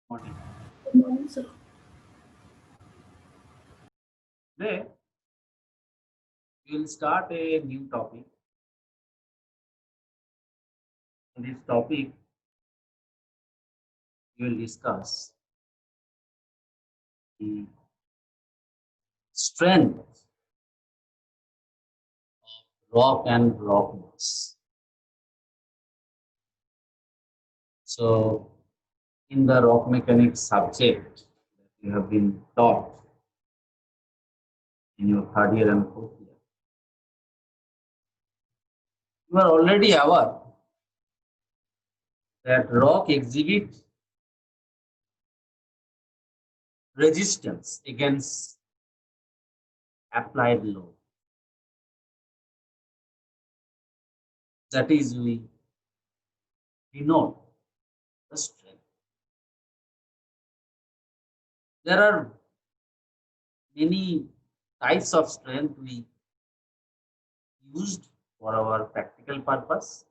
Morning. Good morning, sir. Today, we will start a new topic. In this topic, we will discuss the strength rock and rock mass. So, in the rock mechanics subject that you have been taught in your third year and fourth year, you are already aware that rock exhibit resistance against applied load. That is, we denote the strength. There are many types of strength we used for our practical purpose.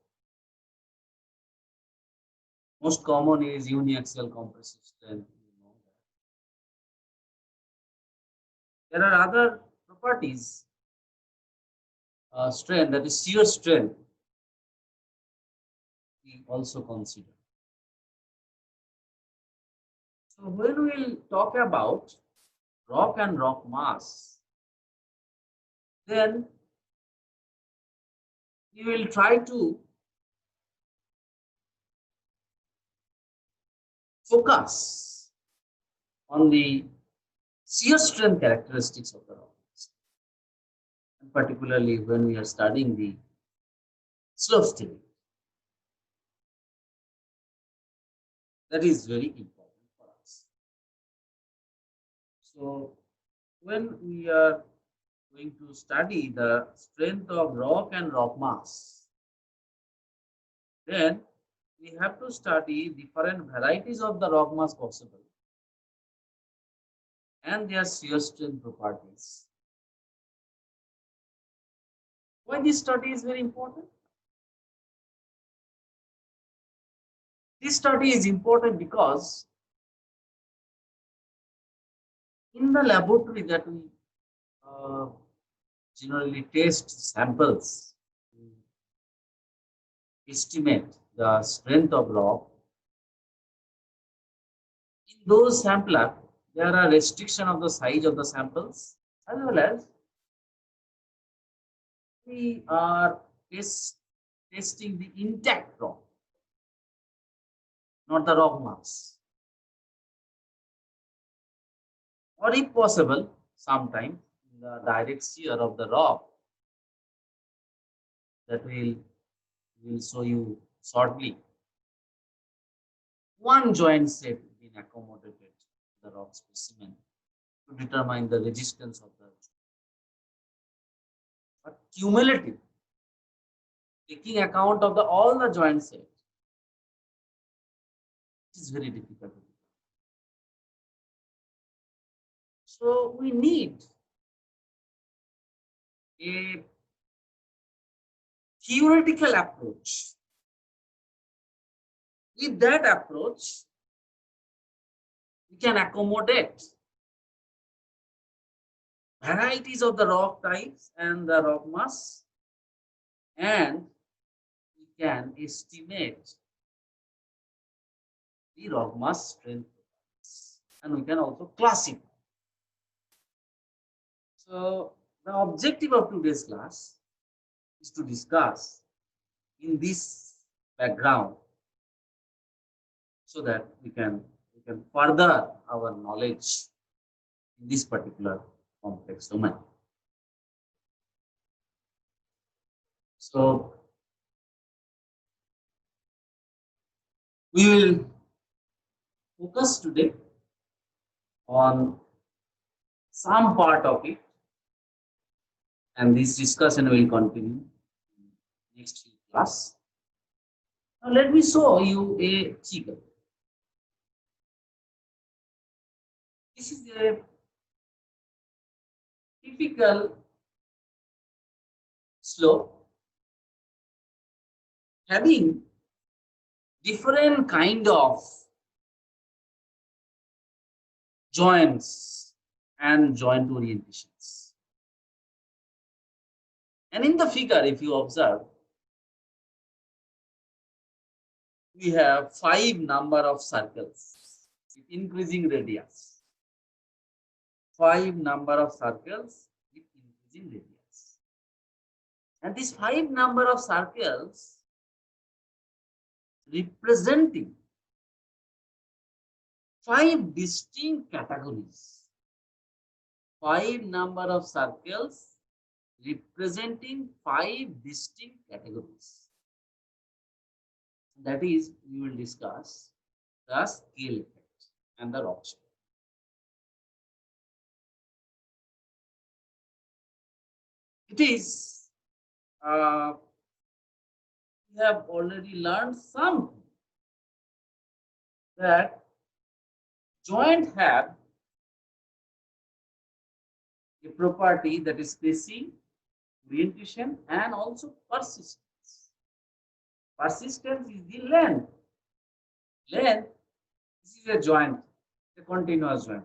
Most common is uniaxial compressive strength. You know that. There are other properties, strength, that is shear strength, we also consider. So when we will talk about rock and rock mass, then we will try to focus on the shear strength characteristics of the rock, and particularly when we are studying the slope stability. That is very important for us. So when we are going to study the strength of rock and rock mass, then we have to study different varieties of the rock mass possible and their shear strength properties. Why this study is very important? This study is important because in the laboratory that we uh, generally test samples to estimate the strength of rock, in those sampler, there are restriction of the size of the samples, as well as we are testing the intact rock, not the rock mass. Or if possible, sometime the direct shear of the rock that will show you shortly. One joint set been accommodated to the rock specimen to determine the resistance of the, but cumulative, taking account of the all the joint set, is very difficult. So we need a theoretical approach. With that approach, we can accommodate varieties of the rock types and the rock mass, and we can estimate the rock mass strength, and we can also classify. So the objective of today's class is to discuss in this background so that we can further our knowledge in this particular complex domain. So we will focus today on some part of it, and this discussion will continue in next class. Now let me show you a figure. This is a typical slope having different kind of joints and joint orientations. And in the figure, if you observe, we have 5 number of circles with increasing radius. 5 number of circles with increasing radius. And these 5 number of circles representing 5 distinct categories. 5 number of circles representing 5 distinct categories. That is, we will discuss the scale effect and the Roche. It is, we have already learned something that joint have a property that is spacing, orientation, and also persistence. Persistence is the length. Length, this is a joint, a continuous joint,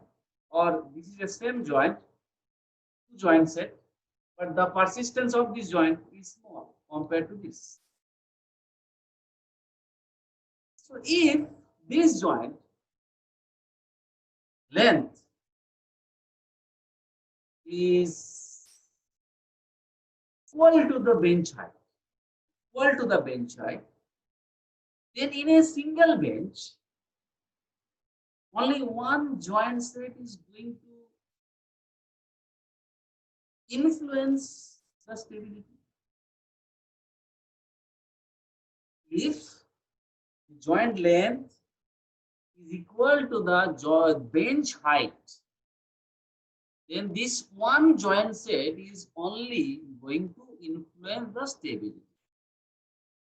or this is the same joint, two joint set, but the persistence of this joint is small compared to this. So if this joint length is equal to the bench height, then in a single bench, only one joint set is going to influence the stability. If the joint length is equal to the bench height, then this one joint set is only going to influence the stability.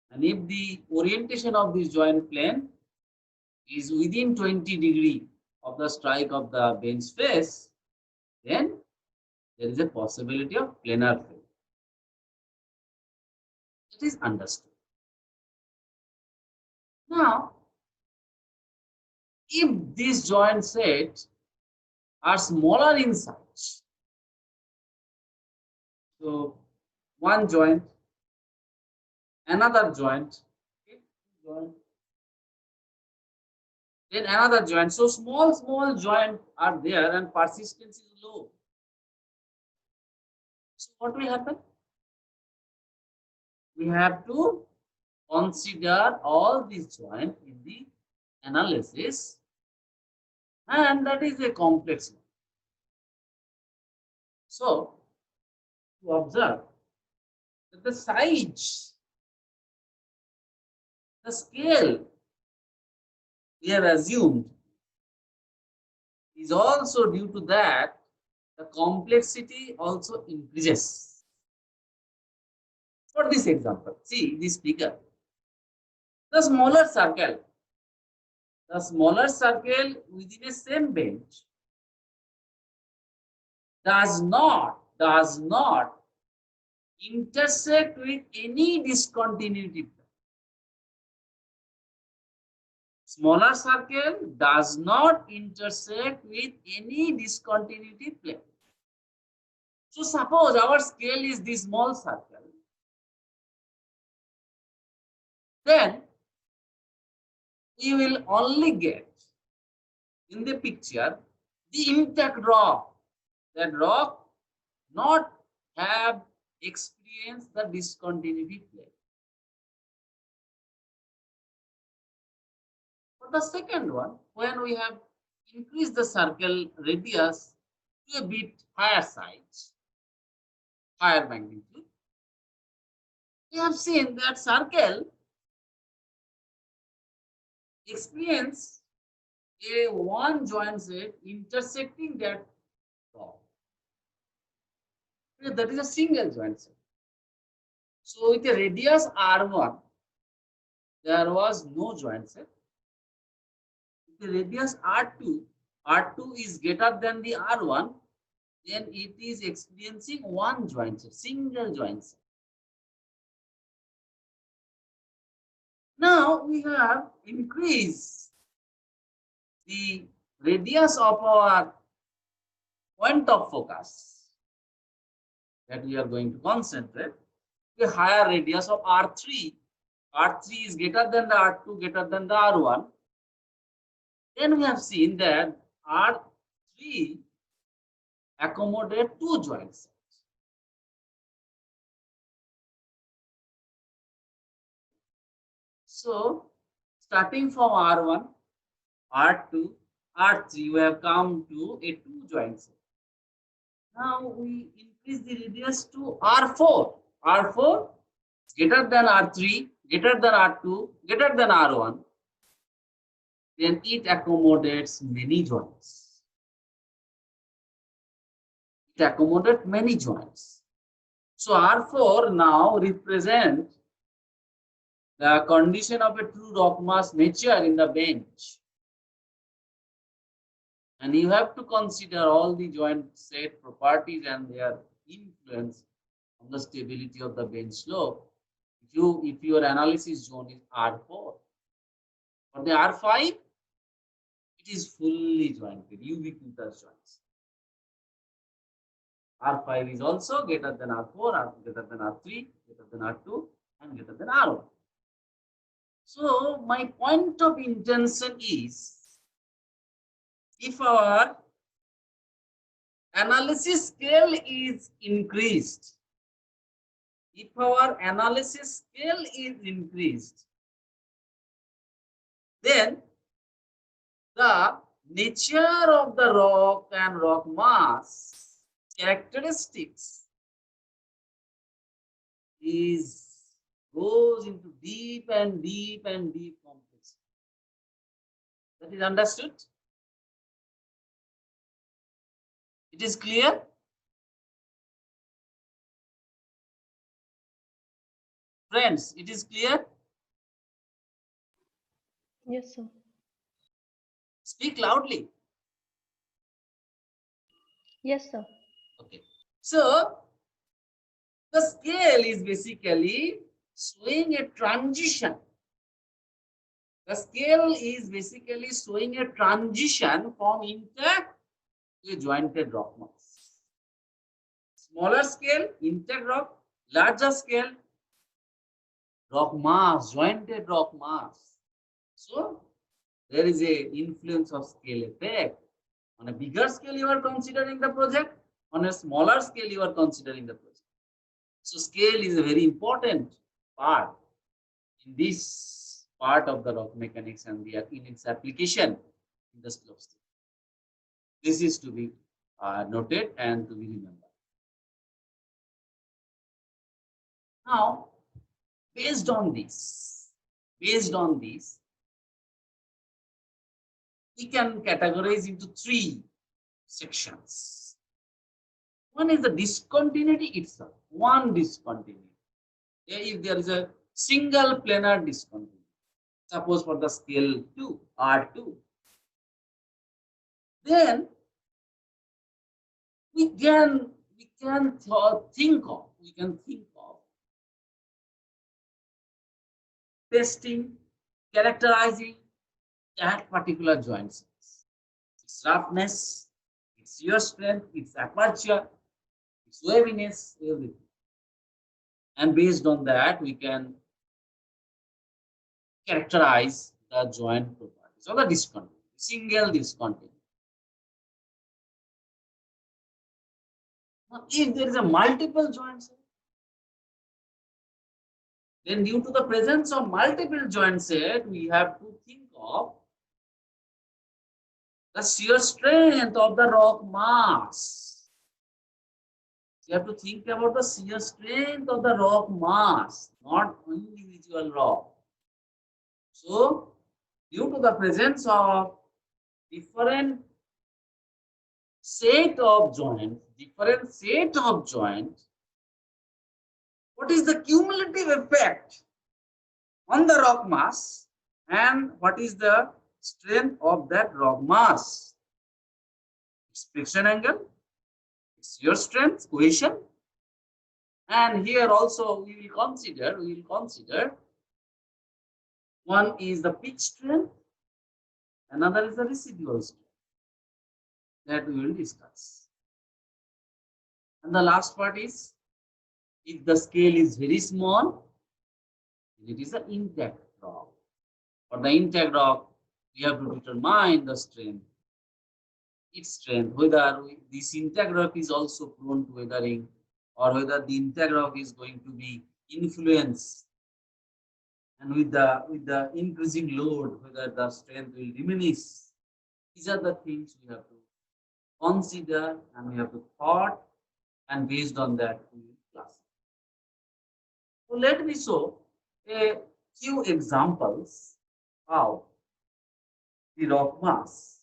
And if the orientation of this joint plane is within 20 degree of the strike of the bench face, then there is a possibility of planar failure. It is understood. Now, if these joint sets are smaller in size, so one joint, another joint, then another joint. So small joints are there and persistence is low. So what will happen? We have to consider all these joints in the analysis, and that is a complex one. So to observe that the size, the scale we have assumed is also due to that the complexity also increases. For this example, see this figure. The smaller circle within a same bench does not intersect with any discontinuity. Smaller circle does not intersect with any discontinuity plane. So suppose our scale is this small circle, then we will only get in the picture the intact rock. That rock not have experienced the discontinuity plane. For the second one, when we have increased the circle radius to a bit higher size, higher magnitude, we have seen that circle experience a one joint set intersecting that rock. That is a single joint set. So with a radius R1, there was no joint set. With the radius R2 is greater than the R1, then it is experiencing one joint set, single joint set. Now we have increased the radius of our point of focus that we are going to concentrate, a higher radius of R3. R3 is greater than the R2, greater than the R1. Then we have seen that R3 accommodate two joints. So starting from R1, R2, R3, we have come to a two joint set. Now we increase the radius to R4. R4 greater than R3, greater than R2, greater than R1. Then it accommodates many joints. It accommodates many joints. So R4 now represents the condition of a true rock mass nature in the bench. And you have to consider all the joint set properties and their influence on the stability of the bench slope. If your analysis zone is R4, for the R5, it is fully jointed, ubiquitous joints. R5 is also greater than R4, greater than R3, greater than R2, and greater than R1. So my point of intention is, if our analysis scale is increased, then the nature of the rock and rock mass characteristics goes into deep and deep and deep complexity. That is understood? It is clear? Friends, it is clear? Yes, sir. Speak loudly. Yes, sir. Okay. So the scale is basically showing a transition. The scale is basically showing a transition from intact to a jointed rock mass. Smaller scale, intact rock, larger scale, rock mass, jointed rock mass. So there is a influence of scale effect. On a bigger scale, you are considering the project. On a smaller scale, you are considering the project. So scale is a very important part in this part of the rock mechanics and in its application in the slope state. This is to be noted and to be remembered. Now, based on this, we can categorize into three sections. One is the discontinuity itself. One discontinuity. If there is a single planar discontinuity, suppose for the scale 2, R2, then we can think of testing, characterizing that particular joint size, its roughness, its shear strength, its aperture, its waviness, everything. And based on that, we can characterize the joint properties of the discontinuity, single discontinuity. Now, if there is a multiple joint set, then due to the presence of multiple joint set, we have to think of the shear strength of the rock mass. You have to think about the shear strength of the rock mass, not individual rock. So, due to the presence of different set of joints, what is the cumulative effect on the rock mass and what is the strength of that rock mass? Its friction angle, its shear strength, cohesion, and here also we will consider one is the pitch strength, another is the residual strength. that we will discuss. And the last part is, if the scale is very small, it is an intact rock. For the intact rock, we have to determine the strength, its strength, whether this intact rock is also prone to weathering, or whether the intact rock is going to be influenced, and with the increasing load, whether the strength will diminish. These are the things we have to consider and we have to thought, and based on that we will classify. So let me show a few examples how the rock mass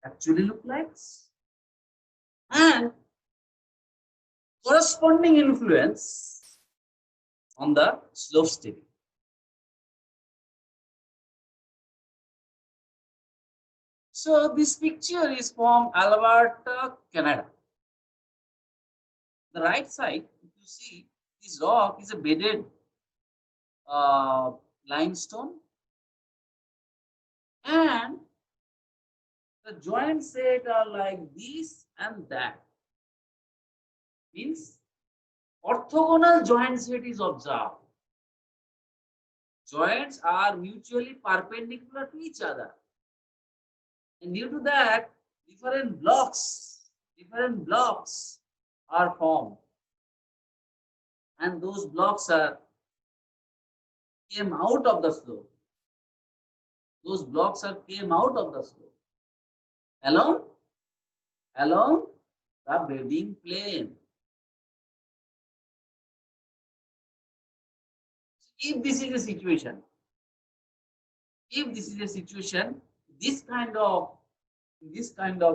actually look like, and corresponding influence on the slope steady. So this picture is from Alberta, Canada. The right side, if you see, this rock is a bedded uh, limestone, and the joints set are like this and that. Means orthogonal joint set is observed. Joints are mutually perpendicular to each other. And due to that, different blocks are formed. And those blocks came out of the slope. Those blocks came out of the slope along the bedding plane. If this is a situation, this kind of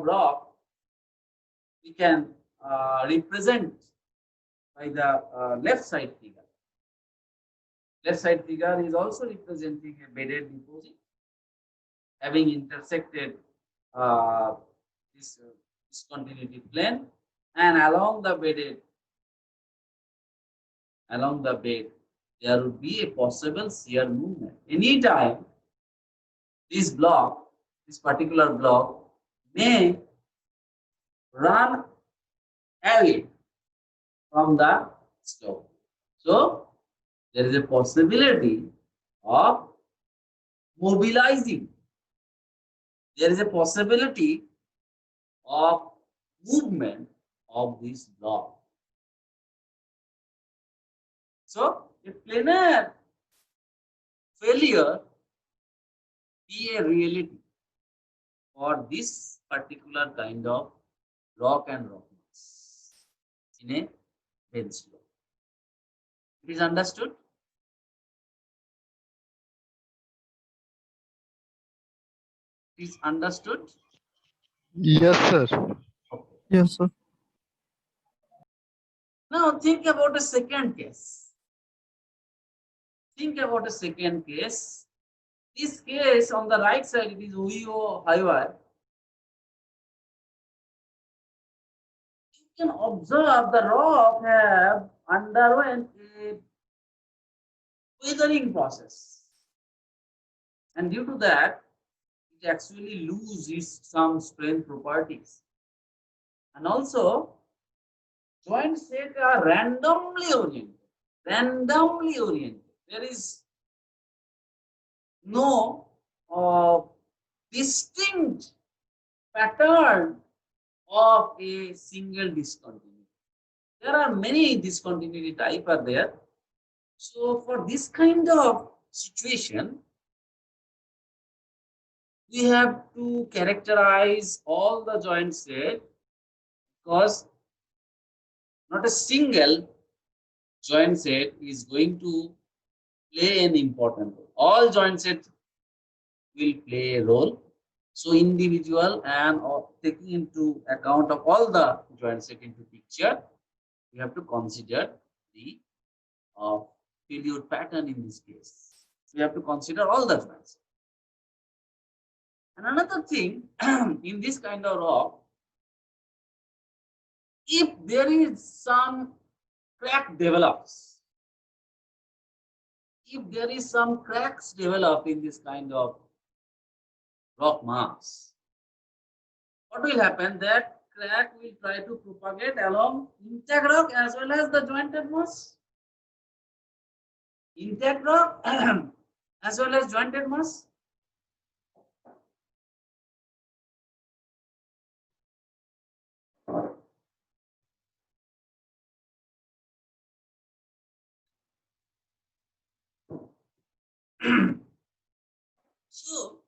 rock we can represent by the left side figure. Left side figure is also representing a bedded deposit having intersected uh, this discontinuity plane, and along the bed there would be a possible shear movement. Anytime this particular block may run away from the slope. So there is a possibility of mobilizing. There is a possibility of movement of this block. So a planar failure be a reality for this particular kind of rock and rock mass in a bed slope. It is understood? It is understood? Yes, sir. Okay. Yes, sir. Now think about a second case. Think about a second case. This case on the right side, it is Ohio Highway. You can observe the rock have underwent a weathering process, and due to that, it actually loses some strength properties, and also joint set are randomly oriented. Randomly oriented. There is no distinct pattern of a single discontinuity. There are many discontinuity type are there. So for this kind of situation, we have to characterize all the joint set, because not a single joint set is going to play an important role. All joint sets will play a role. So individual and taking into account of all the joint set into picture, we have to consider the failure pattern in this case. We have to consider all the joints. And another thing, in this kind of rock, if there is some crack develops, if there is some cracks develop in this kind of rock mass, what will happen? That crack will try to propagate along intact rock as well as the jointed mass. Intact rock as well as jointed mass. So,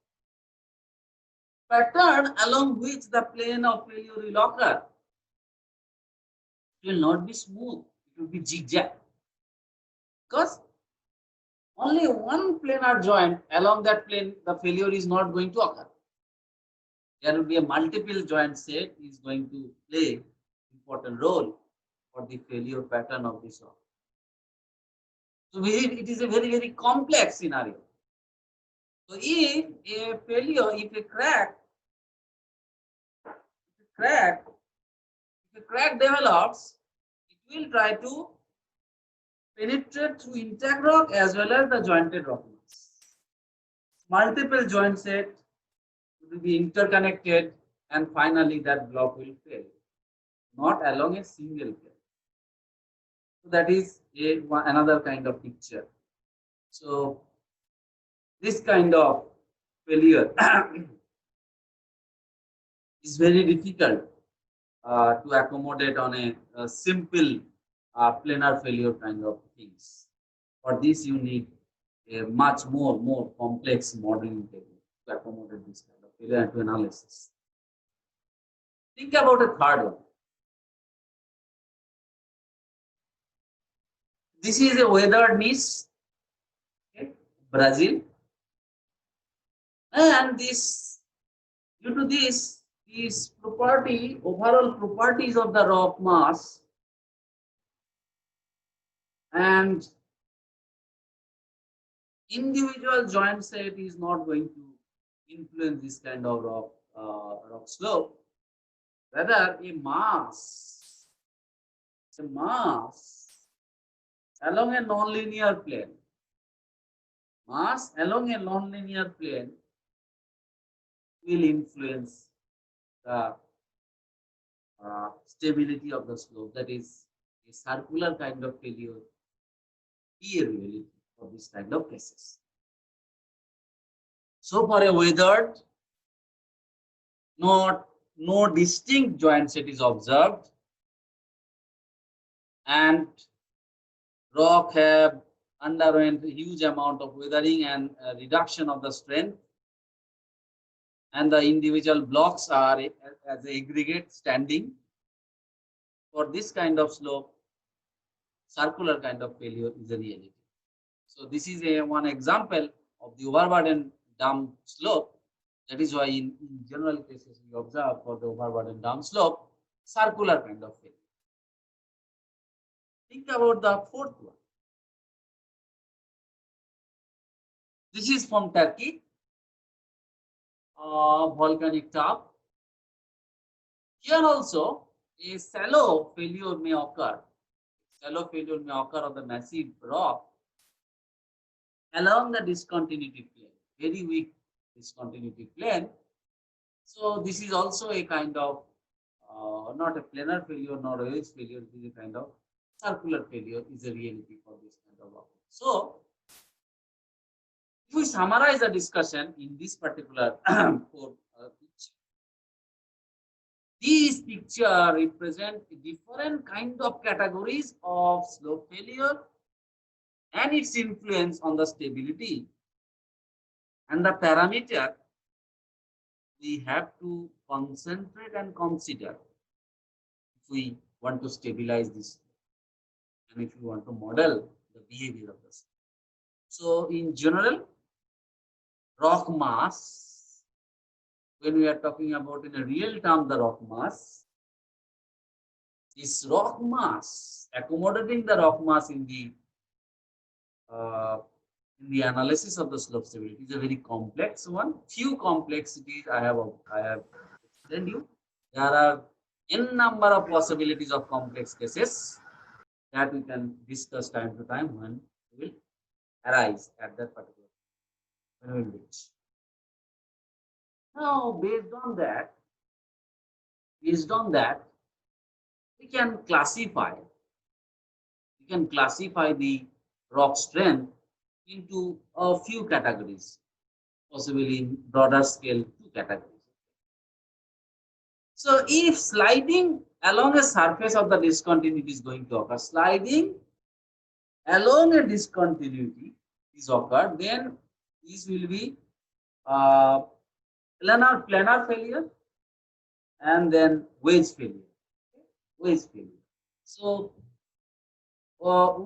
pattern along which the plane of failure will occur, it will not be smooth, it will be zigzag. Because only one planar joint along that plane, the failure is not going to occur. There will be a multiple joint set is going to play important role for the failure pattern of this rock. So it is a very, very complex scenario. So if a failure, if a crack, if a crack develops, it will try to penetrate through intact rock as well as the jointed rock mass. Multiple joint set will be interconnected, and finally that block will fail, not along a single plane. So that is another kind of picture. So this kind of failure is very difficult to accommodate on a simple planar failure kind of things. For this, you need a much more complex modeling technique to accommodate this kind of failure and to analysis. Think about a third one. This is a weathered niche, okay, Brazil, and this due to this property, overall properties of the rock mass and individual joint set is not going to influence this kind of rock slope. Rather, a mass along a nonlinear plane, will influence the stability of the slope. That is a circular kind of failure, really, for this kind of cases. So for a weathered, no distinct joint set is observed, and rock have underwent a huge amount of weathering and reduction of the strength, and the individual blocks are as an aggregate standing. For this kind of slope, circular kind of failure is a reality. So this is one example of the overburden dam slope. That is why in general cases we observe for the overburden dam slope, circular kind of failure. Think about the fourth one. This is from Turkey, volcanic top. Here also a shallow failure may occur. Shallow failure may occur of the massive rock along the discontinuity plane, very weak discontinuity plane. So this is also a kind of not a planar failure, nor a wedge failure. It is a kind of circular failure is a reality for this kind of rock. So if we summarize the discussion in this particular picture, these pictures represent different kind of categories of slope failure and its influence on the stability and the parameter we have to concentrate and consider if we want to stabilize this and if we want to model the behavior of this. So in general, rock mass, when we are talking about in a real term the rock mass, this rock mass, accommodating the rock mass in the analysis of the slope stability is a very complex one. Few complexities I have explained you. There are n number of possibilities of complex cases that we can discuss time to time when we will arise at that particular when we will reach. Now, based on that, Based on that, we can classify the rock strength into a few categories, possibly in broader scale, two categories. So if sliding along a surface of the discontinuity is going to occur, sliding along a discontinuity is occurred, then this will be uh, planar failure and then wedge failure. Wedge failure. So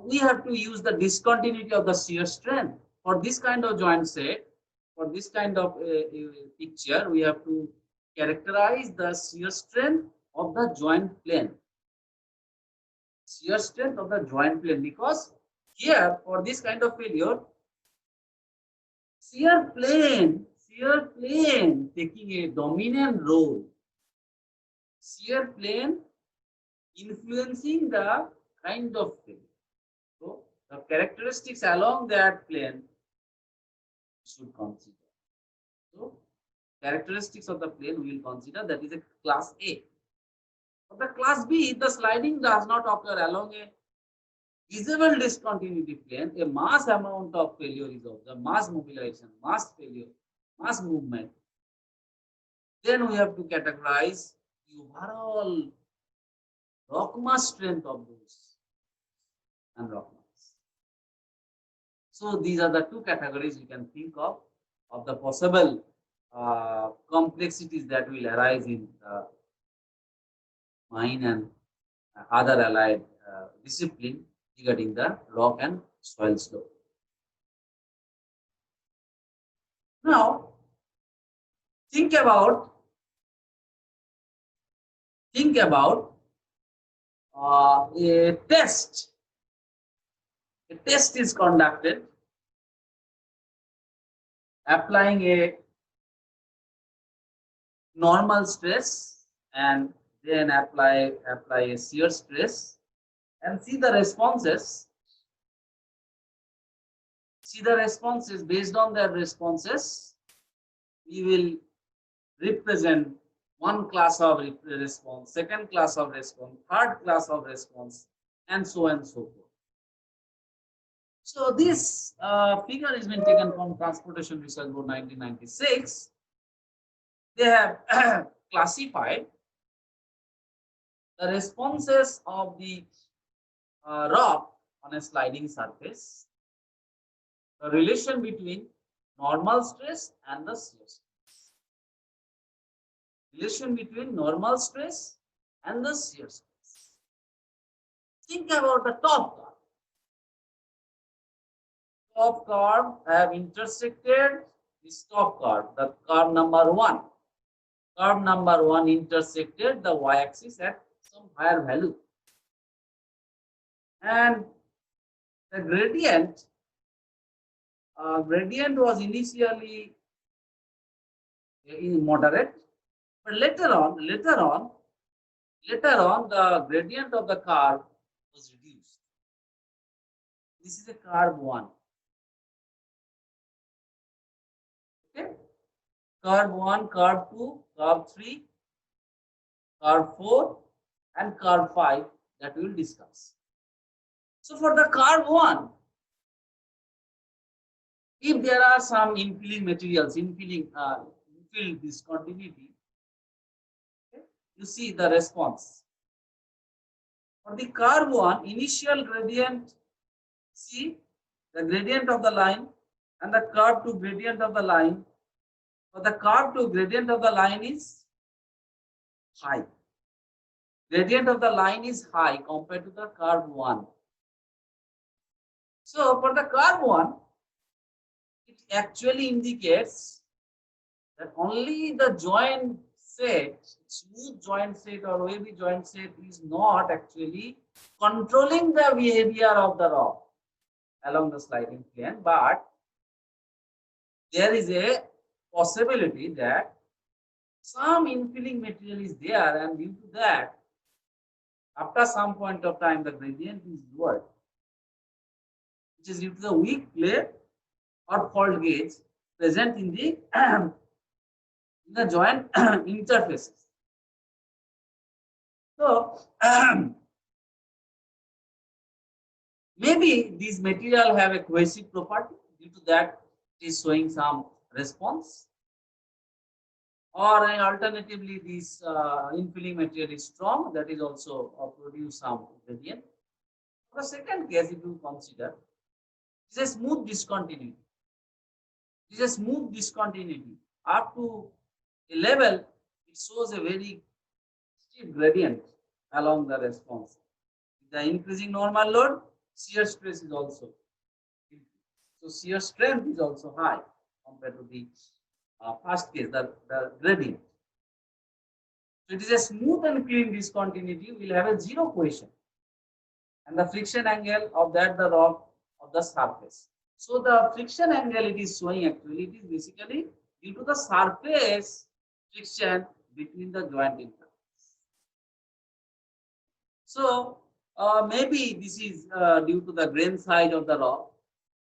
we have to use the discontinuity of the shear strength for this kind of joint set. For this kind of picture, we have to characterize the shear strength of the joint plane. Shear strength of the joint plane, because here for this kind of failure, shear plane taking a dominant role, shear plane influencing the kind of failure. So the characteristics along that plane should consider. So characteristics of the plane we will consider, that is a class A. For the class B, the sliding does not occur along a visible discontinuity plane. A mass amount of failure is observed, mass mobilization, mass failure, mass movement. Then we have to categorize the overall rock mass strength of those and rock mass. So these are the two categories you can think of the possible complexities that will arise in mine and other allied discipline regarding the rock and soil slope. Now, think about a test. A test is conducted applying a normal stress and then apply a shear stress and see the responses. Based on their responses, we will represent one class of response, second class of response, third class of response, and so on and so forth. So this figure has been taken from Transportation Research Board 1996. They have classified the responses of the rock on a sliding surface, the relation between normal stress and the shear stress. Relation between normal stress and the shear stress. Think about the top curve. Top curve have intersected this top curve, the curve number 1. Curve number 1 intersected the y-axis at some higher value. And the gradient was initially moderate, but later on the gradient of the curve was reduced. This is a curve 1. Okay, curve 1, curve 2, curve 3, curve 4, and curve 5 that we will discuss. So for the curve 1, if there are some infilling materials, infill discontinuity, okay, you see the response. For the curve 1, initial gradient, see the gradient of the line and the curve to gradient of the line. For the curve to gradient of the line is high. Gradient of the line is high compared to the curve 1. So for the curve 1, it actually indicates that only the joint set, smooth joint set or wavy joint set, is not actually controlling the behavior of the rock along the sliding plane, but there is a possibility that some infilling material is there, and due to that, after some point of time, the gradient is lowered, which is due to the weak plate or fault gauge present in the joint interfaces. So maybe these material have a cohesive property, due to that it is showing some response. Or alternatively, this infilling material is strong, that is also produce some gradient. For the second case, if you consider, it is a smooth discontinuity. It is a smooth discontinuity. Up to a level, it shows a very steep gradient along the response. With the increasing normal load, shear stress is also increased. So shear strength is also high compared to the first case, the gradient. So it is a smooth and clean discontinuity. We will have a zero cohesion, and the friction angle of that the rock of the surface. So the friction angle it is showing, actually it is basically due to the surface friction between the joint interface. So maybe this is due to the grain size of the rock,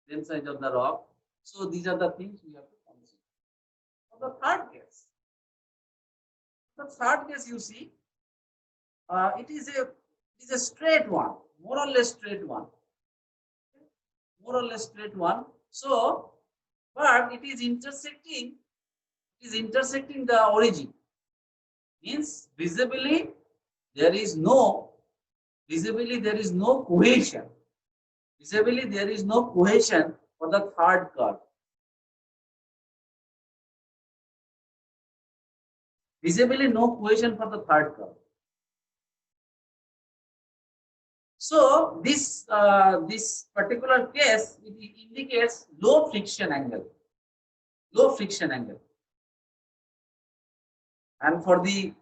grain size of the rock. So these are the things we have to consider. For the third case you see, it is a straight one, more or less straight one, more or less straight one. So, but it is intersecting the origin. Means visibly there is no cohesion. Visibly there is no cohesion for the third curve. Visibly no cohesion for the third curve. So this particular case, it indicates low friction angle. Low friction angle. And for the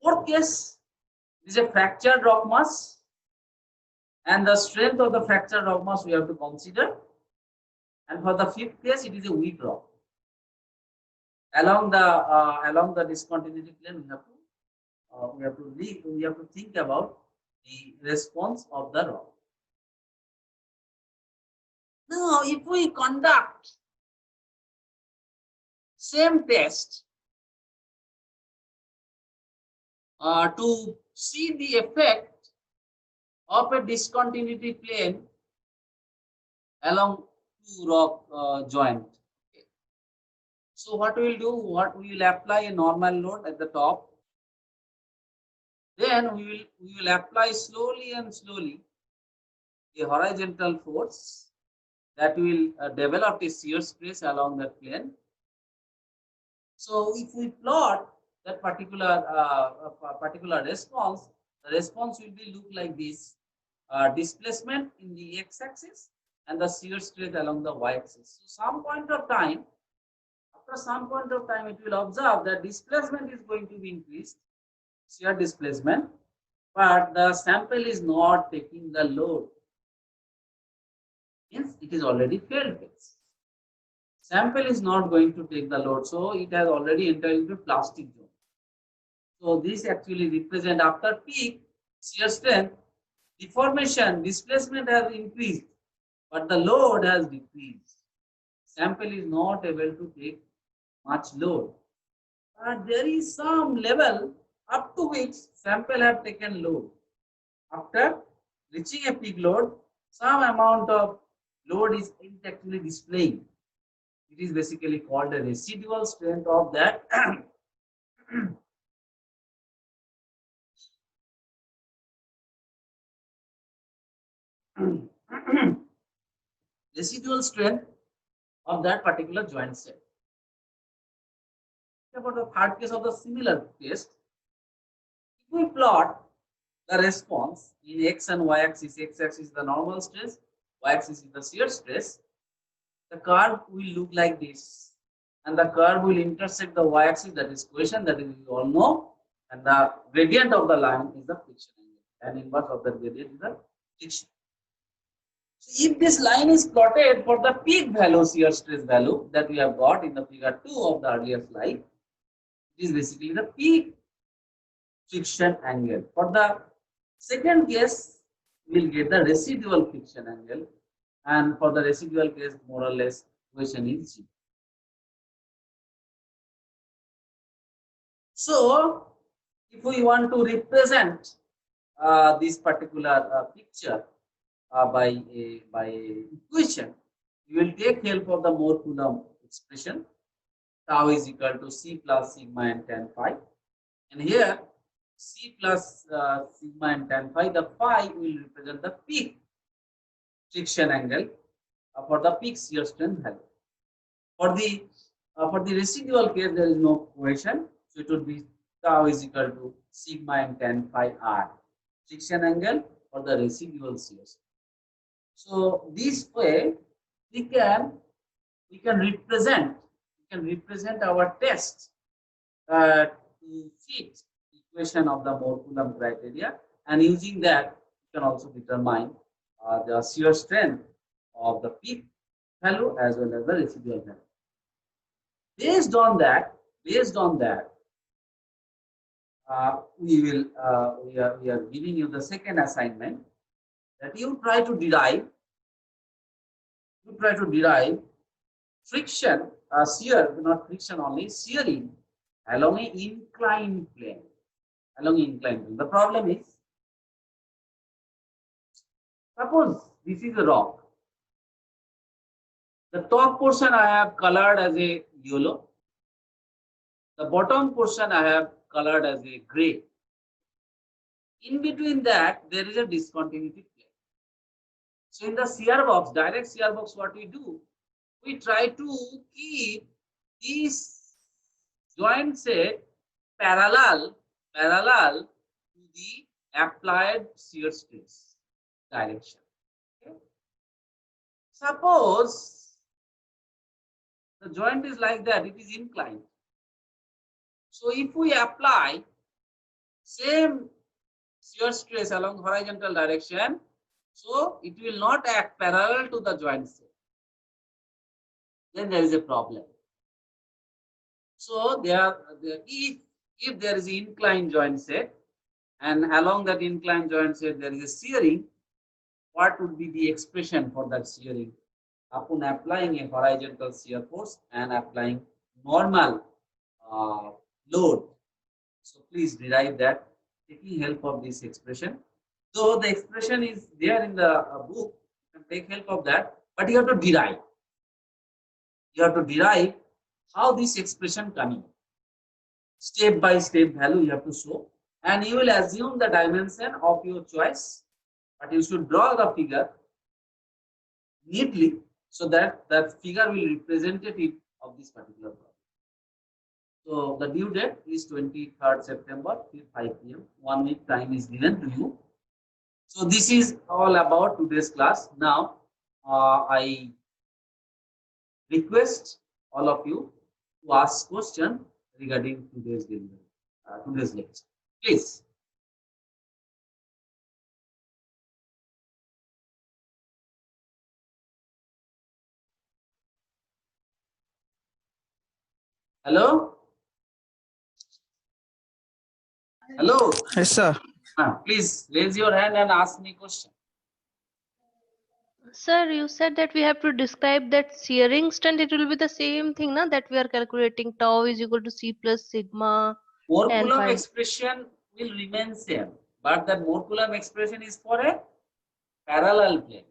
fourth case, it is a fractured rock mass, and the strength of the fractured rock mass we have to consider. And for the fifth case, it is a weak rock. Along the discontinuity plane, we have to think about the response of the rock. Now, if we conduct same test to see the effect of a discontinuity plane along two rock joint. Okay. So what we will do? We will apply a normal load at the top. Then we will apply slowly and slowly a horizontal force that will develop a shear stress along that plane. So if we plot that particular response, the response will be look like this: displacement in the x-axis and the shear stress along the y-axis. So after some point of time, it will observe that displacement is going to be increased, shear displacement, but the sample is not taking the load. Means it is already failed case. Sample is not going to take the load, so it has already entered into plastic zone. So this actually represent after peak shear strength, deformation, displacement has increased, but the load has decreased. Sample is not able to take much load. But there is some level up to which sample have taken load. After reaching a peak load, some amount of load is actually displaying. It is basically called the residual strength of that residual strength of that particular joint set. About the third case of the similar test, if we plot the response in x and y axis, x axis is the normal stress, y axis is the shear stress, the curve will look like this, and the curve will intersect the y axis, that is cohesion, that is we all know, and the gradient of the line is the friction angle, and inverse of the gradient is the friction. So if this line is plotted for the peak value, shear stress value that we have got in the figure 2 of the earlier slide, it is basically the peak friction angle. For the second case, we will get the residual friction angle, and for the residual case, more or less, equation is 0. So, if we want to represent this particular picture by equation, you will take help of the Mohr Coulomb expression. Tau is equal to C plus sigma and tan phi. And here, C plus sigma and tan phi, the phi will represent the peak friction angle for the peak shear strength value. For the residual case, there is no equation, so it would be tau is equal to sigma and tan phi r, friction angle for the residual shear. So this way we can represent our test to fit equation of the Mohr Coulomb criteria, and using that you can also determine the shear strength of the peak value as well as the residual value. Based on that, we are giving you the second assignment, that you try to derive friction, shear, not friction only, shearing along an inclined plane. The problem is, suppose this is a rock. The top portion I have colored as a yellow. The bottom portion I have colored as a gray. In between that, there is a discontinuity plane. So in the shear box, direct shear box, what we do? We try to keep these joint set parallel to the applied shear stress direction. Okay. Suppose the joint is like that, it is inclined. So if we apply same shear stress along horizontal direction, so it will not act parallel to the joint set. Then there is a problem. So if there is an inclined joint set, and along that inclined joint set there is a shearing, what would be the expression for that shearing? Upon applying a horizontal shear force and applying normal load. So please derive that taking help of this expression. So the expression is there in the book. You can take help of that, but you have to derive. How this expression coming. Step by step value you have to show, and you will assume the dimension of your choice, but you should draw the figure neatly so that that figure will be representative of this particular problem. So the due date is 23rd September, 5 p.m. 1 week time is given to you. So this is all about today's class. Now I request all of you to ask question regarding today's lecture. Please. Hello? Hello? Yes, sir. Please raise your hand and ask me question. Sir, you said that we have to describe that shearing strength. It will be the same thing, na? That we are calculating tau is equal to C plus sigma. Mohr tan Coulomb phi. expression will remain same, but the Mohr Coulomb expression is for a parallel plane.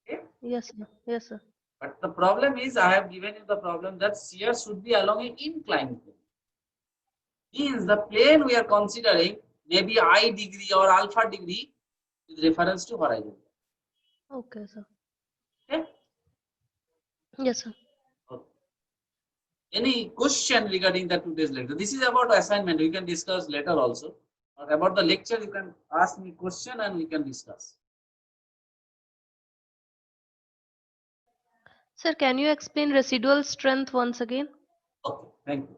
Okay? Yes, sir. Yes, sir. But the problem is, I have given you the problem that shear should be along an inclined plane. Means the plane we are considering maybe I degree or alpha degree with reference to horizon. Okay, sir. Okay? Yes, sir. Okay. Any question regarding that today's lecture? This is about assignment. We can discuss later also. But about the lecture, you can ask me question and we can discuss. Sir, can you explain residual strength once again? Okay, thank you.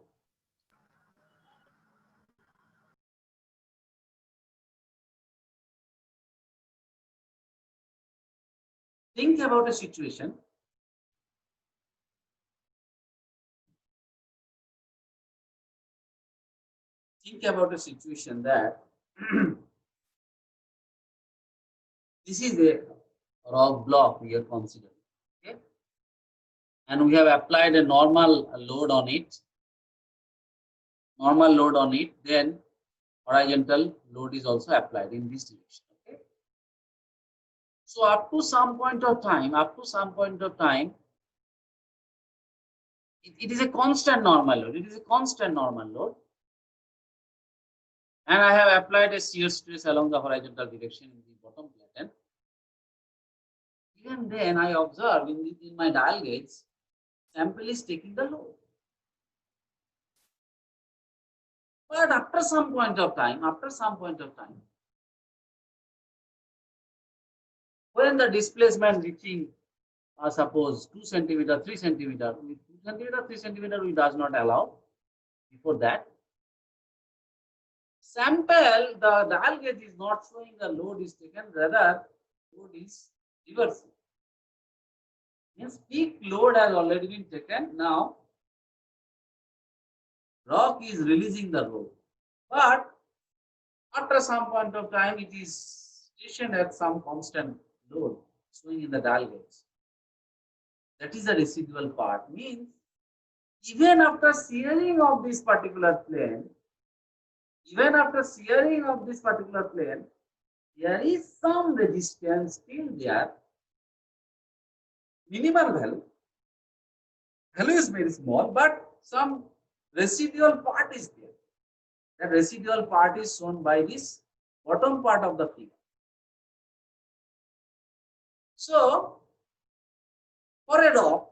Think about a situation. Think about a situation that this is a rock block we are considering. Okay? And we have applied a normal load on it. Then horizontal load is also applied in this direction. Okay. So up to some point of time, it is a constant normal load. It is a constant normal load. And I have applied a shear stress along the horizontal direction in the bottom plate. Even then, I observe in my dial gauge, sample is taking the load. But after some point of time, when the displacement reaching, suppose 2 centimeter, 3 centimeter, with 2 centimeter, 3 centimeter, we does not allow. Before that, sample, the dial gauge is not showing the load is taken, rather load is reversing. Means peak load has already been taken. Now rock is releasing the load, but after some point of time, it is stationed at some constant load showing in the dial gauge. That is the residual part. Means even after shearing of this particular plane, there is some resistance still there. Minimal value is very small, but some residual part is there. That residual part is shown by this bottom part of the figure. So for a rock,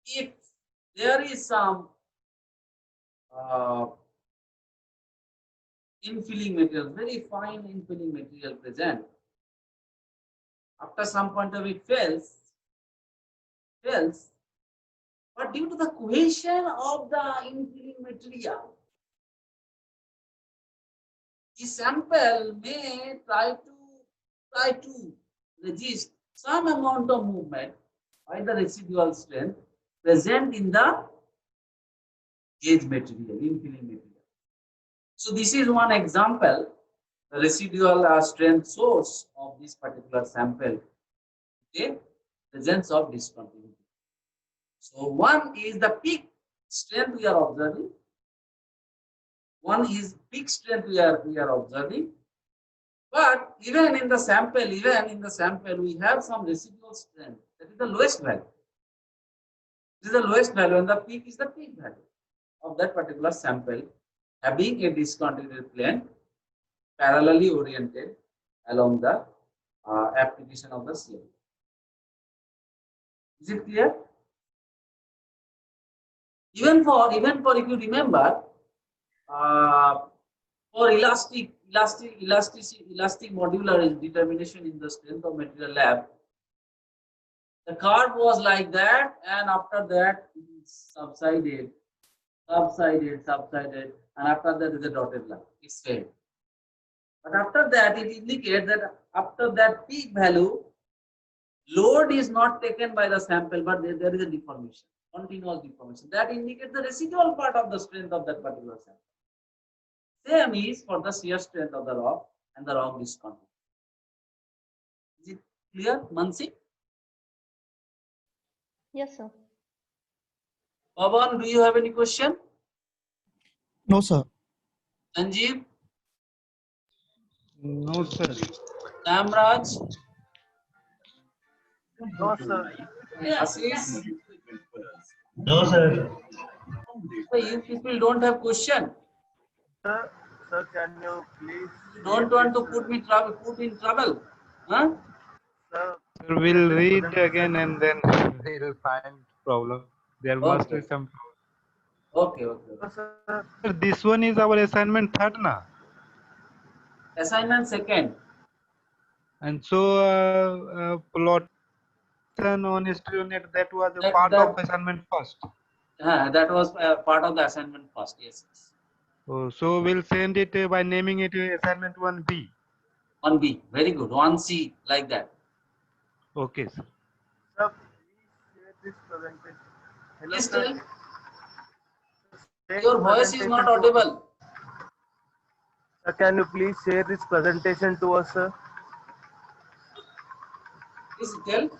if there is some infilling material, very fine infilling material present, after some point of it fails, but due to the cohesion of the infilling material, the sample may try to resist some amount of movement by the residual strength present in the gauge material, infilling material. So this is one example, the residual strength source of this particular sample, okay, presence of discontinuity. So one is the peak strength we are observing. One is peak strength we are observing. But even in the sample, we have some residual strength. That is the lowest value. This is the lowest value, and the peak is the peak value of that particular sample, having a discontinuous plane parallelly oriented along the application of the shear. Is it clear? Even for if you remember, for elastic modular determination in the strength of material lab, the curve was like that, and after that it subsided, and after that is a dotted line. It's failed. But after that, it indicates that after that peak value, load is not taken by the sample, but there is a deformation, continuous deformation. That indicates the residual part of the strength of that particular sample. Same is for the shear strength of the rock and the rock discontinuity. Is it clear, Mansi? Yes, sir. Pawan, do you have any question? No, sir. Sanjeev? No, sir. Samraj? No, sir. Ashish? No, sir. So you people don't have question. Sir, can you please? You don't want to put in trouble. Huh? Sir, Sir, we'll read again and then we'll find problem. There must be Okay. some. Okay. sir, Sir, this one is our assignment third, na? Assignment second. And so plot on HydroNet, that was a That- part that- of assignment first. That was part of the assignment first. Yes. Oh, so we'll send it by naming it assignment 1B. 1B. Very good. 1C, like that. Okay, sir. sir, please share this presentation. Hello, Please sir. tell. Share Your this voice is not presentation to- audible. Sir, can you please share this presentation to us, sir? Please tell.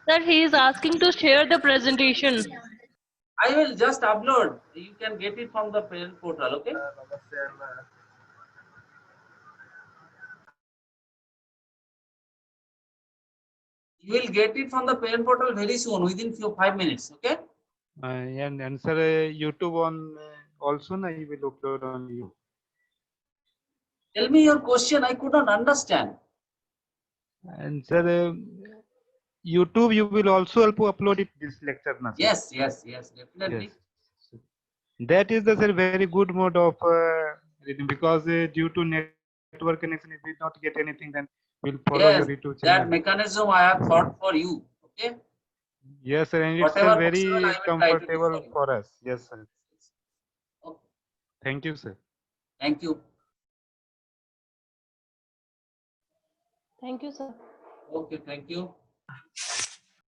Sir, he is asking to share the presentation. I will just upload. You can get it from the parent portal, okay? You will get it from the parent portal very soon, within 5 minutes, okay? And sir, YouTube on also na you will upload on you. Tell me your question. I could not understand. And sir, YouTube you will also upload it this lecture na, sir? Yes, definitely. Yes. That is the sir, very good mode of reading, because due to network connection, if we not get anything, then we'll follow Yes, your YouTube that channel. mechanism I have thought for you, okay? Yes, sir, and it's Whatever very possible, I will try to do comfortable for you. for us. Yes, sir. Okay. Thank you, sir. Thank you. Thank you, sir. Okay, thank you.